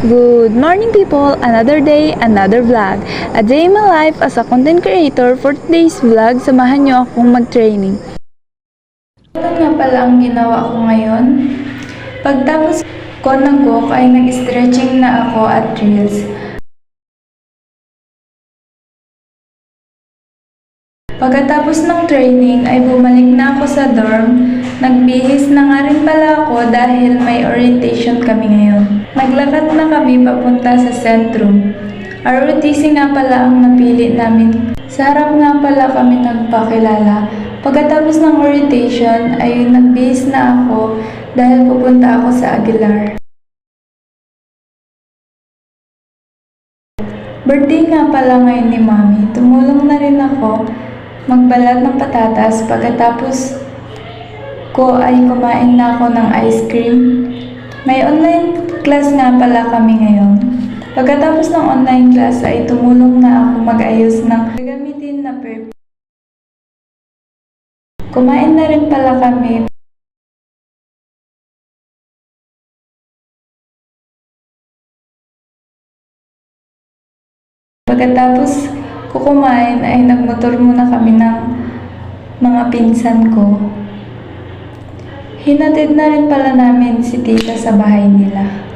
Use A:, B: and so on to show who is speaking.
A: Good morning people! Another day, another vlog. A day in my life as a content creator. For today's vlog, samahan nyo akong mag-training. Ito nga pala ang ginawa ko ngayon. Pagtapos ko ng cook ay nag-stretching na ako at reels. Pagkatapos ng training ay bumalik na ako sa dorm. Nagbihis na nga rin pala ako dahil may orientation kami ngayon. Naglakad na kami papunta sa sentrum. ROTC nga pala ang napili namin. Sa harap nga pala kami nagpakilala. Pagkatapos ng orientation ay nagbihis na ako dahil pupunta ako sa Aguilar. Birthday nga pala ngayon ni Mami. Tumulong na rin ako magbalat ng patatas. Pagkatapos ko ay kumain na ako ng ice cream. May online class nga pala kami ngayon. Pagkatapos ng online class ay tumulong na ako mag-ayos ng gagamitin na perfume. Kumain na rin pala kami. Pagkatapos ko kumain ay nagmotor muna kami ng mga pinsan ko. Hinatid na rin pala namin si tita sa bahay nila.